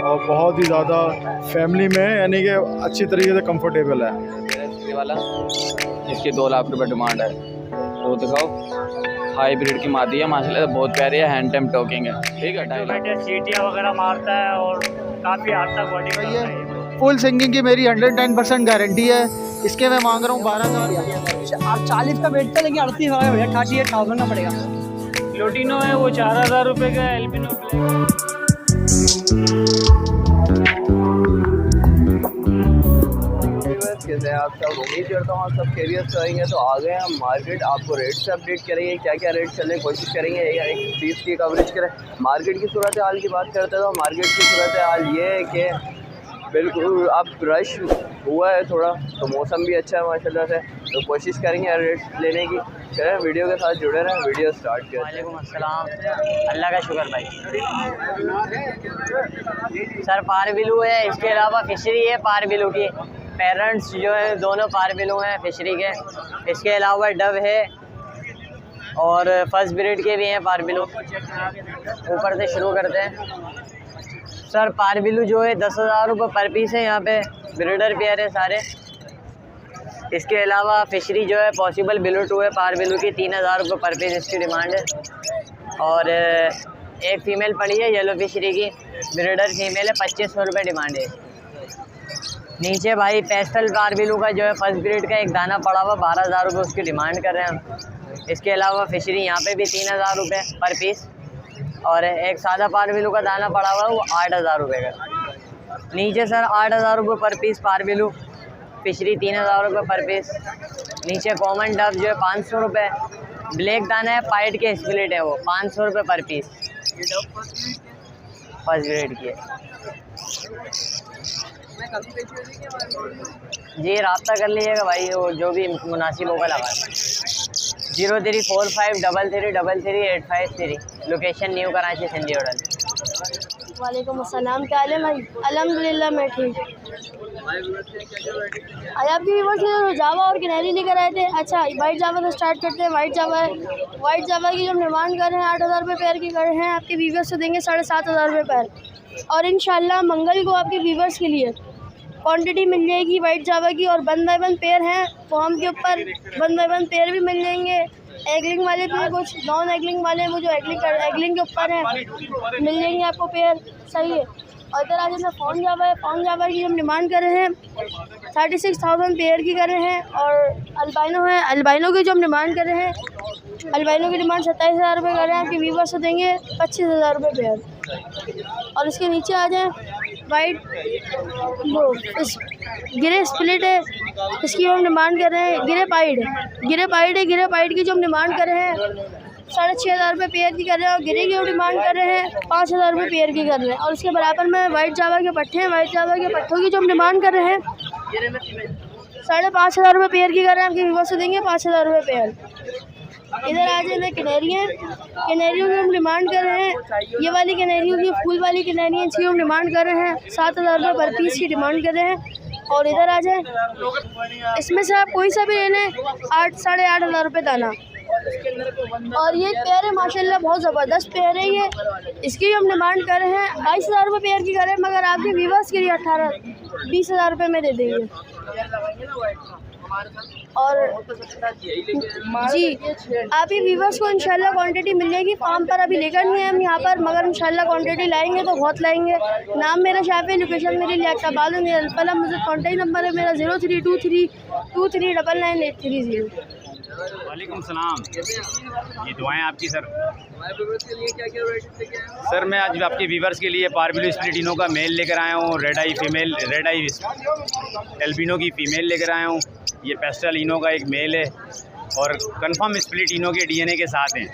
और बहुत ही ज़्यादा फैमिली में यानी कि अच्छी तरीके से कंफर्टेबल है। ये वाला इसकी 2 लाख रुपए डिमांड है। वो दिखाओ, हाइब्रिड की मादी है माशाल्लाह, बहुत प्यारी है, हैंड टाइम टॉकिंग है। ठीक है, सीटियाँ वगैरह मारता है और काफ़ी हद तक बॉडी करता है। फुल सिंगिंग की मेरी 110% गारंटी है। इसके मैं मांग रहा हूँ 12,000। 40 का वेट था लेकिन 38 वाला भैया 38,000 का पड़ेगा। लोटिनो है वो 4,000 रुपये का। एल्बिनो कैसे आप सब, उम्मीद करता हूँ आप सब खैरियत से आएंगे। तो आ गए हम मार्केट, आपको रेट से अपडेट करेंगे, क्या क्या रेट चलने की कोशिश करेंगे, एक चीज़ की कवरेज करें। मार्केट की सूरत हाल की बात करते हैं तो मार्केट की सूरत हाल ये है कि बिल्कुल अब रश हुआ है थोड़ा, तो मौसम भी अच्छा है माशाल्लाह से, तो कोशिश करेंगे रेट लेने की। चलें वीडियो के साथ जुड़े रहें, वीडियो स्टार्ट करें। वालेकुम अस्सलाम, अल्लाह का शुक्र भाई। सर पार बिलू है, इसके अलावा फिशरी है पार बिलू की। पेरेंट्स जो है दोनों पार बिलू हैं फिशरी के। इसके अलावा डव है और फर्स्ट ब्रीड के भी हैं पार बिलू। ऊपर से शुरू करते हैं। सर पार बिलू जो है 10,000 रुपये पर पीस है। यहाँ पे ब्रीडर पेयर है सारे। इसके अलावा फिशरी जो है पॉसिबल बिलू 2 है पार बिलू की, 3,000 रुपये पर पीस इसकी डिमांड है। और एक फ़ीमेल पड़ी है येलो फिशरी की, ब्रीडर फीमेल है, 2,500 रुपये डिमांड है। नीचे भाई पेस्टल पार बिलू का जो है फर्स्ट ब्रीड का एक दाना पड़ा हुआ, 12,000 रुपये उसकी डिमांड कर रहे हैं हम। इसके अलावा फिशरी यहाँ पे भी 3,000 रुपये पर पीस, और एक सादा पार बिलू का दाना पड़ा हुआ है वो 8,000 रुपये का। नीचे सर 8,000 रुपये पर पीस पार बिलू, फिशरी 3,000 रुपये पर पीस। नीचे कॉमन डब जो है 500 रुपये, ब्लैक दाना है पाइट के स्प्लिट है वो 500 रुपये पर पीस, फर्स्ट ग्रेड की है जी। रब्ता कर लीजिएगा भाई, वो जो भी मुनासिब होगा लगा। 034533333853, location new Karachi Sindhi hotel. वालेकुम अस्सलाम, क्या हाल है भाई? अल्हम्दुलिल्लाह मैं ठीक। आज आपकी व्यूअर्स ने जावा और किनारी लेकर आए थे। अच्छा वाइट जावा से स्टार्ट करते हैं। वाइट जावा की जो हम डिमांड कर रहे हैं 8,000 रुपये पेयर की कर रहे हैं। आपके व्यूअर्स से देंगे 7,500 रुपये पेयर, और इंशाल्लाह मंगल को आपके व्यूअर्स के लिए क्वांटिटी मिल जाएगी वाइट जावा की। और 1 बाय 1 पेयर हैं फॉर्म के ऊपर, 1 बाय 1 पेयर भी मिल जाएंगे। एगलिंग वाले भी कुछ नॉन एगलिंग वाले हैं, वो जो एगलिंग के ऊपर हैं, मिल जाएंगे आपको पेयर, सही है। और इधर आज में फ़ॉर्म जावा है। फ़ॉर्म जावा की हम डिमांड कर रहे हैं 36,000 पेयर की कर रहे हैं। और अल्बाइनो है, अल्बाइनो की जो हम डिमांड कर रहे हैं, अल्बाइनो की डिमांड 27,000 रुपये कर रहे हैं। आपके व्यूअर्स से देंगे 25,000 रुपये पेयर। और इसके नीचे आ जाएँ वाइट, वो इस गिरे स्प्लिट है, इसकी हम डिमांड कर रहे हैं। गिरे पाइड की जो हम डिमांड कर रहे हैं 6,500 रुपये पेयर की कर रहे हैं। और गिरे की जो डिमांड कर रहे हैं 5,000 रुपये पेयर की कर रहे हैं। और उसके बराबर में वाइट जावा के पट्टे हैं, वाइट जावा के पट्टों की जो हम डिमांड कर रहे हैं 5,500 रुपये पेयर की कर रहे हैं। आपके व्यूअर्स से देंगे 5,000 रुपये पेयर। इधर आ जाए कैनेरियन, कैनेरियों की हम डिमांड कर रहे हैं। ये वाली कैनेरियों की फूल वाली कैनेरियन इसकी हम डिमांड कर रहे हैं 7,000 रुपये पर पीस की डिमांड कर रहे हैं। और इधर आ जाए, इसमें से आप कोई सा भी ले लें 8,500 रुपये दाना। और ये पेयर है माशाल्लाह बहुत ज़बरदस्त पेयर है ये। इसकी हम डिमांड कर रहे हैं 22,000 रुपये पेयर की कर रहे हैं, मगर आपके व्यूअर्स के लिए 20,000 रुपये में दे देंगे। और जी आपके व्यूअर्स को इंशाल्लाह क्वांटिटी मिल जाएगी। फार्म पर अभी लेकर नहीं है हम यहाँ पर, मगर इंशाल्लाह क्वांटिटी लाएंगे तो बहुत लाएंगे। नाम मेरा शाफी, लोकेशन मेरी लियाकताबाद है। मुझे कॉन्टैक्ट नंबर है मेरा 0323299830। वालेकुम सलाम, ये दुआएं आपकी सर। सर मैं आज आपके व्यूवर्स के लिए पारबिलो स्प्लिटिनो का मेल लेकर आया हूँ, रेड आई एल्बिनो की फ़ीमेल लेकर आया हूँ। ये पेस्टल इनो का एक मेल है और कंफर्म स्प्लिट इनो के डीएनए के साथ हैं,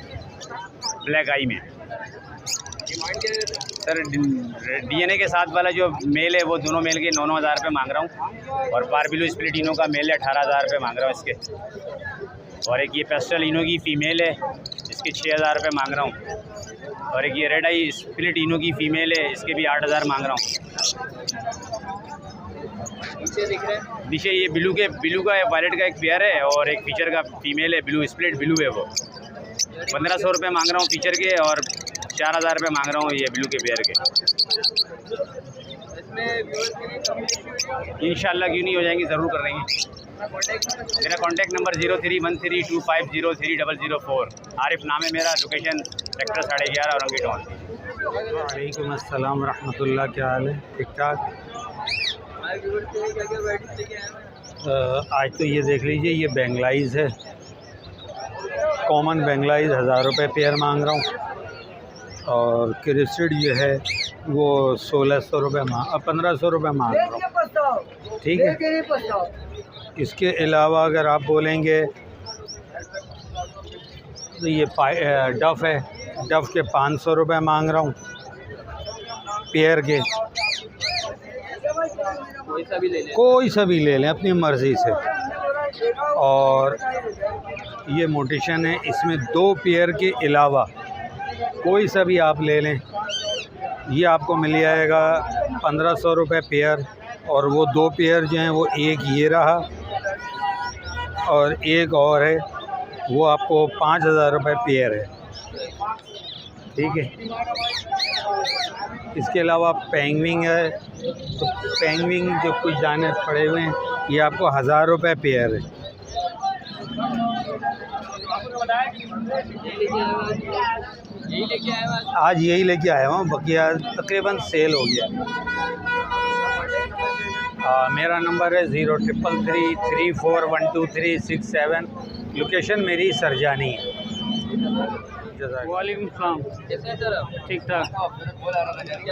ब्लैक आई में। सर डीएनए के साथ वाला जो मेल है वो दोनों मेल के 9,000 रुपये मांग रहा हूँ, और पारबिलो स्प्लिट इनो का मेल है 18,000 रुपये मांग रहा हूँ इसके। और एक ये पेस्टल इनो की फ़ीमेल है, इसके 6,000 रुपये मांग रहा हूँ। और एक ये रेड आई स्प्लिट इनो की फ़ीमेल है, इसके भी 8,000 मांग रहा हूँ। नीचे ये ब्लू का वायलेट का एक पेयर है, और एक फीचर का फ़ीमेल है, ब्लू स्प्लिट ब्लू है वो। 1,500 रुपये मांग रहा हूँ फीचर के, और 4,000 रुपये मांग रहा हूँ ये ब्लू के पेयर के। इंशाल्लाह क्यों नहीं हो जाएंगी, ज़रूर कर देंगे। मेरा कॉन्टैक्ट नंबर 031325030004। आरिफ नाम है मेरा, लोकेशन सेक्टर 11.5 औरंगी टाउन। वालेकुम अस्सलाम रहमतुल्लाह, क्या हाल है? ठीक ठाक। आज तो ये देख लीजिए, ये बेंगलाइज है, कॉमन बेंगलाइज 1000 रुपये पेयर मांग रहा हूँ। और क्रिस्टेड ये है वो 1600 रुपये 1500 रुपये मांग रहा हूँ। ठीक है। इसके अलावा अगर आप बोलेंगे तो ये डफ़ है, डफ़ के 500 रुपये मांग रहा हूँ पेयर के। कोई सा भी ले लें अपनी मर्ज़ी से। और ये मोटिशन है, इसमें 2 पेयर के अलावा कोई सा भी आप ले लें, ये आपको मिल जाएगा 1500 रुपये पेयर। और वो 2 पेयर जो हैं वो एक ये रहा और एक और है, वो आपको 5000 रुपये पेयर है। ठीक है। इसके अलावा पेंगुइन है, तो पेंगुइन जो कुछ दाने पड़े हुए हैं ये आपको 1000 रुपये पेयर है। आज यही लेके आया हूँ, बाकी आज तकरीबन सेल हो गया। मेरा नंबर है 0333412367। लोकेशन मेरी सरजानी है। वालेकुम सलाम, ठीक ठाक।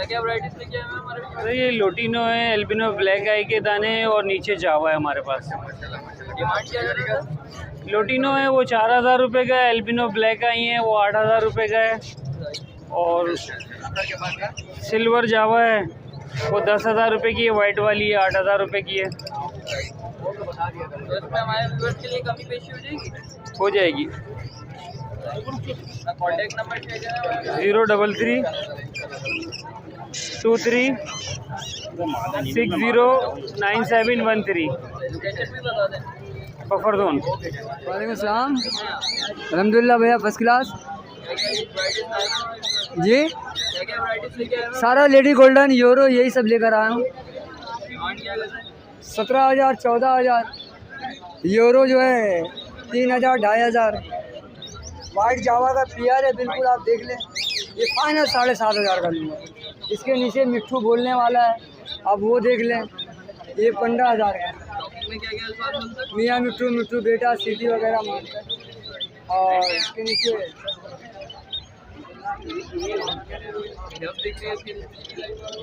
क्या वैराइटीज़ लेके आए हैं हमारे पास? ये लोटिनो है, एल्बिनो ब्लैक आई के दाने हैं और नीचे जावा है हमारे पास। डिमांड क्या करेगा? लोटिनो है वो 4000 रुपये का है, एल्बिनो ब्लैक आई है वो 8000 रुपये का है, और सिल्वर जावा है वो 10,000 रुपये की है, वाइट वाली है 8,000 रुपये की है। तो इसमें हमारे व्यूअर्स के लिए कमी पेशी हो जाएगी? हो जाएगी। Contact number 03323609713। फफरदोन। वालेकुम सलाम, अल्हम्दुलिल्लाह भैया फर्स्ट क्लास। जी सारा लेडी गोल्डन यूरो यही सब लेकर आया हूँ। 17,000 14,000 यूरो जो है 3,000 2,500। वाइट जावा का पेयर है, बिल्कुल आप देख लें, ये फाइनल 7,500 का लूँगा। इसके नीचे मिट्ठू बोलने वाला है, आप वो देख लें, ये 15,000 का। मियाँ मिट्ठू, मिट्ठू बेटा, सीटी वगैरह मारता है। और इसके नीचे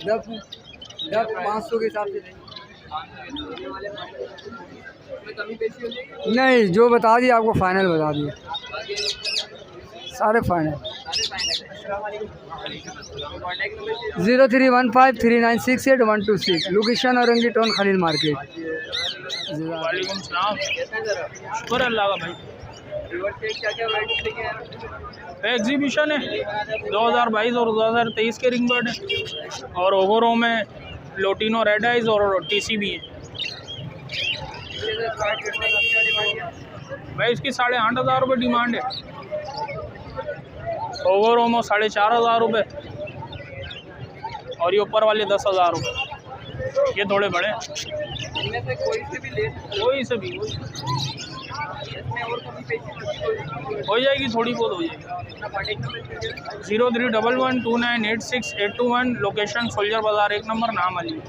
डफ 500 के हिसाब से नहीं, जो बता दिए आपको फाइनल बता दिए, सारे final. 03153968 location Orangi town Khalil market. वालेकुम सलाम, शुक्र अल्लाह का भाई। एग्जीबिशन है 2022 और 2023 के रिंग बर्ड है, और ओवरो में लोटिनो रेड आइज और टीसी भी है भाई। इसकी 8,500 रुपये डिमांड है, ओवरो में 4,500 रुपये, और ये ऊपर वाले 10,000 रुपये। ये थोड़े बड़े हैं, इनमें से कोई से भी ले, कोई से भी हो जाएगी, थोड़ी बहुत हो जाएगी। 0311298681। लोकेशन सोल्जर बाज़ार 1 नंबर, नाम अली।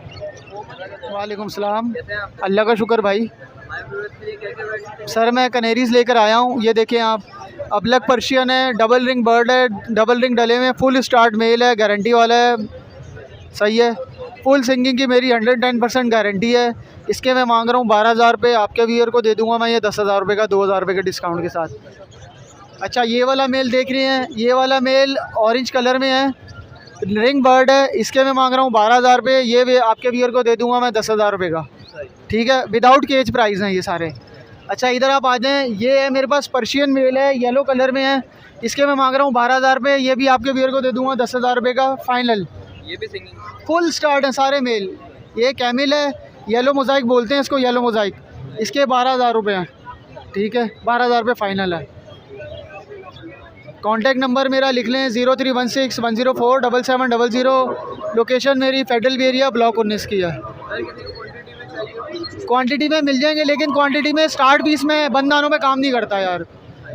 वालेकुम सलाम, अल्लाह का शुक्र भाई। सर मैं कनेरीज़ लेकर आया हूँ, ये देखें आप, अबलक पर्शियन है, डबल रिंग बर्ड है, डबल रिंग डले में, फुल स्टार्ट मेल है, गारंटी वाला है, सही है। फुल सिंगिंग की मेरी 110% गारंटी है। इसके मैं मांग रहा हूँ 12,000 रुपये। आपके व्यूअर को दे दूँगा मैं ये 10,000 रुपये का, 2,000 रुपये के डिस्काउंट के साथ। अच्छा ये वाला मेल देख रहे हैं, ये वाला मेल ऑरेंज कलर में है, रिंग बर्ड है, इसके मैं मांग रहा हूँ 12,000 रुपये। ये भी आपके व्यूअर को दे दूँगा मैं 10,000 रुपये का, ठीक है, विदाउट केज प्राइस हैं ये सारे। अच्छा इधर आप आ जाएँ, ये है मेरे पास पर्शियन मेल है, येलो कलर में है, इसके मैं मांग रहा हूँ 12,000 रुपये। ये भी आपके व्यूअर को दे दूँगा 10,000 रुपये का फाइनल। ये भी सिंगिंग फुल स्टार्ट है सारे मेल। ये कैमिल है, येलो मोज़ाइक बोलते हैं इसको, येलो मोज़ाइक, इसके 12,000 रुपये हैं, ठीक है, 12,000 रुपये फ़ाइनल है। कॉन्टैक्ट नंबर मेरा लिख लें 0316104770। लोकेशन मेरी फेडरल एरिया ब्लॉक 19 की है। क्वांटिटी में मिल जाएंगे, लेकिन क्वांटिटी में स्टार्ट पीस में बंद दानों पे काम नहीं करता यार।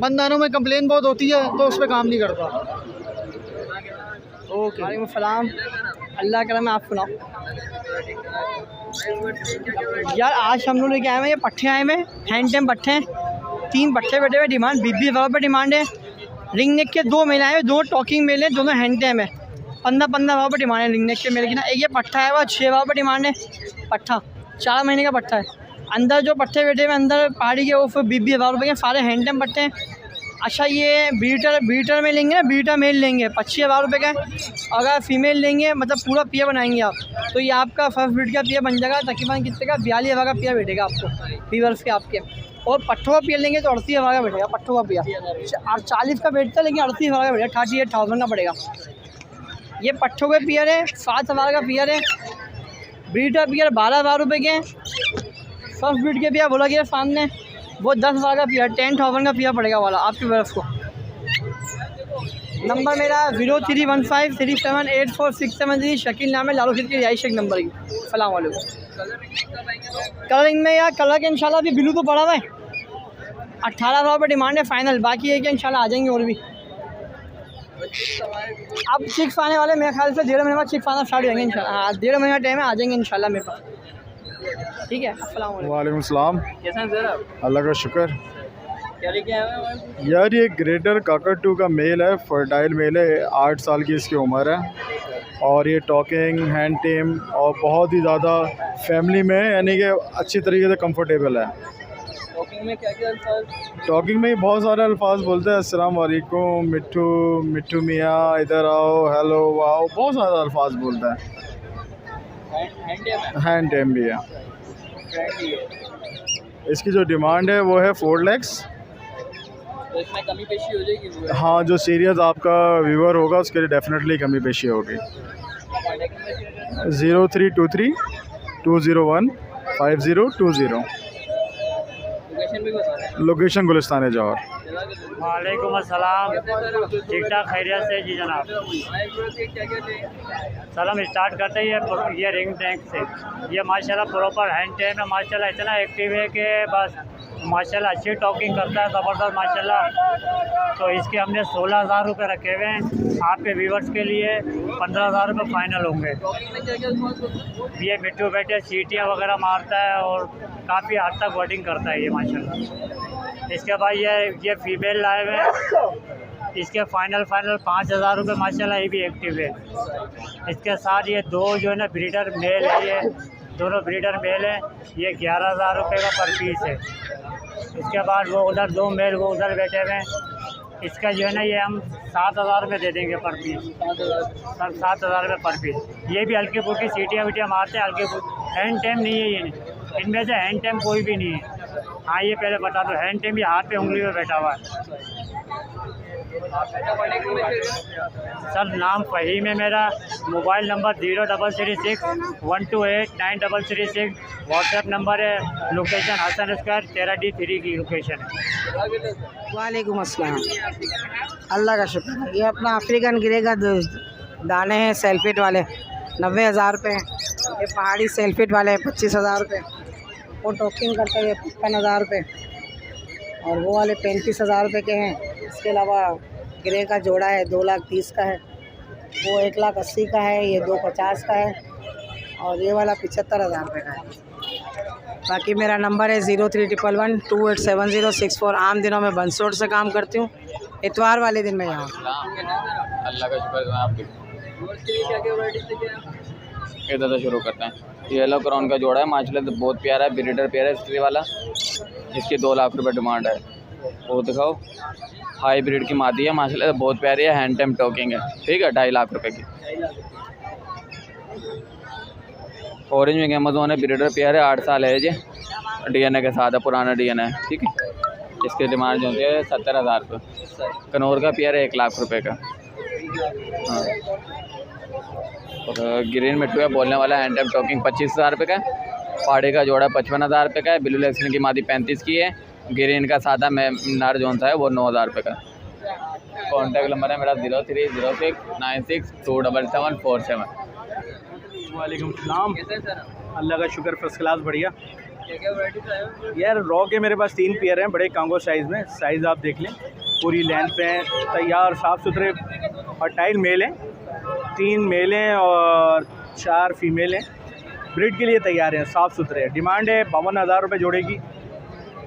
बंद दानों में कंप्लेन बहुत होती है तो उस पर काम नहीं करता। ओके, वालेकुम सलाम। अल्लाह करम, आप सुनाओ यार। आज हम लोग लेके आए हैं, ये पट्टे आए हैं, हैंड टेम पट्टे हैं। 3 पट्टे बैठे हुए, डिमांड 20-20 पर डिमांड है। रिंग नेक के 2 मेल आए हैं, 2 टॉकिंग मेल हैं, दोनों हैंड टेम है। 15-15 पर डिमांड है रिंग नेक के मेल की ना। एक ये पट्टा है, वह 6 पर डिमांड है। पट्टा 4 महीने का पट्टा है। अंदर जो पट्टे बैठे हुए अंदर पहाड़ी के, वो फिर 20-20 रुपये के सारे हैंड टेम पट्टे हैं। अच्छा, ये बीटर में लेंगे ना, बीटर मेल लेंगे 25,000 रुपये का है। अगर फीमेल लेंगे, मतलब पूरा पिया बनाएंगे आप, तो ये आपका फर्स्ट ब्रीड का पिया बन जाएगा तकरीबन कितने का, 42,000 का पिया बैठेगा आपको फीवर्स के आपके। और पट्ठों का पिया लेंगे तो 38,000 का बैठेगा पट्ठों का पिया। 40 का बैठता है, लेकिन 38,000 का बैठेगा, 38,000 का पड़ेगा। ये पट्ठों के पियर है, 7,000 का पियर है। ब्रीड का पियर 12,000 रुपये के। फर्स्ट ब्रीड के पिया बोला गया सामने, वो 10,000 का पिया, 10,000 का पिया पड़ेगा वाला आपकी बर्फ़ को। नंबर मेरा 0315378467। शकील नाम है, लालू खिद की रिहाइश एक नंबर की। सलाम वालेकुम। कलरिंग में यार, कलर के इंशाल्लाह अभी ब्लू तो पड़ा हुआ है, 18,000 पर डिमांड है फाइनल। बाकी है कि इंशाल्लाह आ जाएंगे और भी। अब चिक्स आने वाले मेरे ख्याल से 1.5 महीने बाद चिक्स आना स्टार्ट हो जाएंगे इंशाल्लाह। हाँ, 1.5 महीना टाइम है, आ जाएंगे इंशाल्लाह मेरे पास। ठीक है, अस्सलाम वालेकुम। वालेकुम सलाम। कैसे हैं सर आप? अल्लाह का शुक्र। क्या लेके आए हैं यार ये ग्रेटर काकटू का मेल है, फर्टाइल मेल है, 8 साल की इसकी उम्र है। और ये टॉकिंग, हैंड टेम और बहुत ही ज़्यादा फैमिली में, यानी कि अच्छी तरीके से कंफर्टेबल है। टॉकिंग में क्या क्या अल्फाज? टॉकिंग में बहुत सारे अल्फाज बोलते हैं, अस्सलाम वालेकुम, मिट्ठू मिट्ठू मियाँ, इधर आओ, हेलो, वाओ, बहुत सारे अल्फाज बोलता है। हैंड टेम भी है। इसकी जो डिमांड है वो है 4 लाख। तो इसमें कमी पेशी हो जाएगी? हाँ, जो सीरियस आपका व्यूअर होगा उसके लिए डेफिनेटली कमी पेशी होगी। 0323-201-5020। लोकेशन गुलिस्तान जौहर। वालेकुम अस्सलाम। ठीक ठाक, खैरियत से जी जनाब। सर हम स्टार्ट करते हैं ये रिंग टैंक से। ये माशाल्लाह प्रॉपर हैंड टैम है, माशाल्लाह इतना एक्टिव है कि बस माशाल्लाह अच्छी टॉकिंग करता है, ज़बरदस्त माशाल्लाह। तो इसके हमने 16,000 रुपये रखे हुए हैं। आपके व्यूवर्स के लिए 15,000 रुपये फ़ाइनल होंगे। ये मिट्टू बैठे सीटियाँ वगैरह मारता है और काफ़ी हद तक वर्डिंग करता है ये माशाल्लाह। इसके बाद ये फीमेल लाए हुए हैं, इसके फाइनल 5,000 रुपये माशाल्लाह, ये भी एक्टिव है। इसके साथ ये 2 जो है ना ब्रीडर मेल है, ये दोनों ब्रीडर मेल हैं, ये 11,000 रुपये का पर पीस है। इसके बाद वो उधर 2 मेल वो उधर बैठे हुए हैं, इसका जो है ना ये हम 7,000 रुपये दे देंगे पर पीस। सर 7,000 रुपये पर पीस। ये भी हल्की फुल्की सीटियाँ वीटियाँ मारते हैं, हल्की फुल्की। हैंड टेम नहीं है ये, इनमें से हैंड टेम कोई भी नहीं है। हाँ, ये पहले बता दो, हैंड टेम ये हाथ पे उंगली में बैठा हुआ है। सर नाम फ़हीम है मेरा। Mobile number 0336128936। व्हाट्सएप नंबर है। लोकेशन हसन स्क्वायर 13D3 की लोकेशन है। वालेकुम अस्सलाम। अल्लाह का शुक्र। ये अपना अफ्रीकन गिरे का दाने हैं सेल्फिट वाले, 90,000 रुपये। ये पहाड़ी सेल्फिट वाले 25,000 रुपये। वो टॉकिंग करते हुए 55,000 रुपये। और वो वाले 35,000 रुपये के हैं। इसके अलावा ग्रे का जोड़ा है 2,30,000 का है। वो 1,80,000 का है। ये 2,50,000 का है। और ये वाला 75,000 रुपये का है। बाकी मेरा नंबर है 0311287064। आम दिनों में बंस रोड से काम करती हूँ, इतवार वाले दिन में यहाँ। अल्लाह का शुक्र है। आप इधर से शुरू करते हैं। ये येलो क्राउन का जोड़ा है माशाल्लाह, तो बहुत प्यारा है, ब्रीडर प्यारा है स्त्री वाला। इसकी 2 लाख रुपये डिमांड है। वो दिखाओ, हाई ब्रीड की मादी है माशाल्लाह, बहुत प्यारी है, हैंड टेम टॉकिंग है। ठीक है, 2.5 लाख रुपये की। ऑरेंज में अमेज़ोन है, ब्रीडर प्यार है, 8 साल है जी, DNA के साथ है, पुराना DNA है। ठीक है, इसकी डिमांड जो होती है 70,000 रुपये। कनौर का प्यार है 1 लाख रुपये का। हाँ, और ग्रीन मिट्टू है, बोलने वाला, हैंड टेम टॉकिंग 25,000 रुपये का। पहाड़ी का जोड़ा 55,000 रुपये का है। ब्लू लेक्सन की मादी 35 की है। ग्रीन का सादा में नार जोन सा है वो 9,000 रुपये का। कॉन्टैक्ट नंबर है मेरा 030696277747। वालेकुम सलाम। अल्लाह का शुक्र, फर्स्ट क्लास, बढ़िया। यार रॉ के मेरे पास 3 पेयर हैं, बड़े कांगो साइज़ में। साइज़ आप देख लें, पूरी लेंथ पे हैं, तैयार साफ़ सुथरे और टाइल मेल हैं। 3 मेल हैं और 4 फीमेल हैं। ब्रीड के लिए तैयार हैं, साफ़ सुथरे। डिमांड है 52,000 रुपये जोड़े की।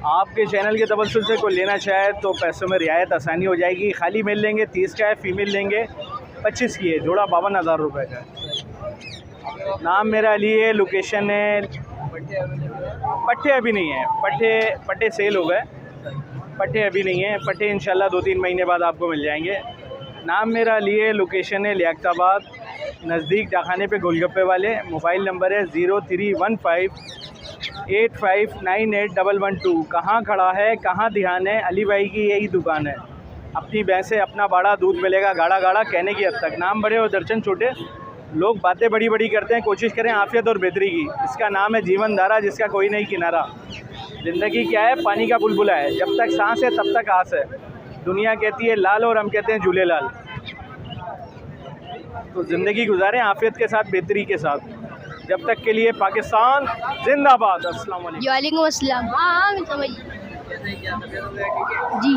आपके चैनल के तवज्जुह से कोई लेना चाहे तो पैसों में रियायत आसानी हो जाएगी। खाली मेल लेंगे 30 का है, फीमेल लेंगे 25 की है। जोड़ा 52,000 रुपये का है। नाम मेरा अली है, लोकेशन है, पट्टे अभी नहीं है, पट्टे सेल हो गए, पट्टे अभी नहीं है। पट्टे इंशाल्लाह 2-3 महीने बाद आपको मिल जाएंगे। नाम मेरा अली है, लोकेशन है लियाकताबाद, नज़दीक डाखाने पे गोलगप्पे वाले। मोबाइल नंबर है 031585981112। कहाँ खड़ा है, कहाँ ध्यान है, अली भाई की यही दुकान है। अपनी भैंसे, अपना बाड़ा, दूध मिलेगा गाढ़ा गाढ़ा, कहने की हद तक। नाम बड़े और दर्शन छोटे, लोग बातें बड़ी बड़ी करते हैं, कोशिश करें आफियत और बेहतरी की। इसका नाम है जीवन धारा, जिसका कोई नहीं किनारा। ज़िंदगी क्या है, पानी का बुलबुला है, जब तक सांस है तब तक आस है। दुनिया कहती है लाल और हम कहते हैं झूले लाल। तो ज़िंदगी गुजारें आफियत के साथ, बेहतरी के साथ। जब तक के लिए पाकिस्तान जिंदाबाद। अस्सलाम वालेकुम। वालेकुम अस्सलाम। हाँ मैं समझ जी।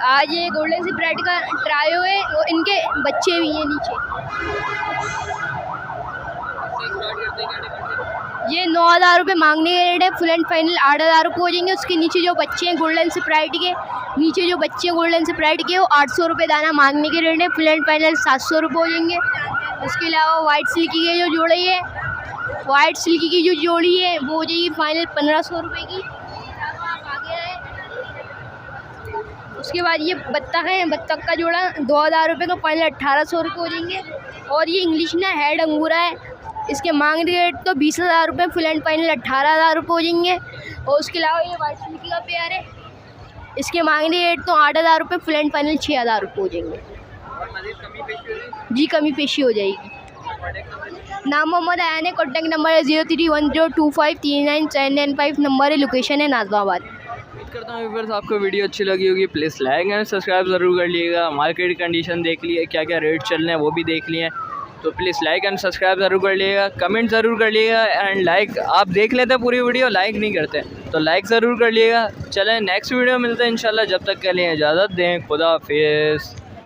आज ये गोल्डन सी ब्रेड का ट्राई हुए, और इनके बच्चे भी हैं नीचे। ये 9,000 रुपये मांगने के रेट है, फुल एंड फाइनल 8,000 रुपये हो जाएंगे। उसके नीचे जो बच्चे हैं गोल्डन स्प्राइट के, नीचे जो बच्चे हैं गोल्डन स्प्राइट के, वो 800 रुपये दाना मांगने के रेट है, फुल एंड फाइनल 700 रुपये हो जाएंगे। उसके अलावा वाइट सिल्की के जो जोड़े है, वाइट सिल्की की जो जोड़ी है वो हो जाएगी फाइनल 1,500 रुपये की। उसके बाद ये बत्तख है, बत्तख का जोड़ा 2,000 रुपये का, फाइनल 1,800 रुपये हो जाएंगे। और ये इंग्लिश ना हेड अंगूरा है, इसके मांग रेट तो 20,000 रुपये, फुल एंड फाइनल 18,000 रुपये हो जाएंगे। और उसके अलावा ये वाइट सिल्की का पेयर है, इसके मांग रेट तो 8,000 रुपये, फुल एंड फाइनल 6,000 रुपये हो जाएंगे। जी कमी पेशी हो जाएगी। नाम मोहम्मद आयान है, कॉन्टैक्ट नंबर है 031025397995, नंबर है, लोकेशन है नाज़िमाबाद। उम्मीद करता हूँ व्यूअर्स आपको वीडियो अच्छी लगी होगी। प्लीज़ लाइक एंड सब्सक्राइब ज़रूर कर लीजिएगा। मार्केट कंडीशन देख लिए, क्या क्या रेट चल रहे हैं वो भी देख लिए, तो प्लीज़ लाइक एंड सब्सक्राइब ज़रूर कर लीजिएगा। कमेंट ज़रूर कर लीजिएगा। एंड लाइक आप देख लेते हैं पूरी वीडियो, लाइक नहीं करते, तो लाइक ज़रूर कर लीजिएगा। चलें नेक्स्ट वीडियो मिलते हैं इंशाल्लाह। जब तक के लिए इजाज़त दें, खुदा हाफिज़।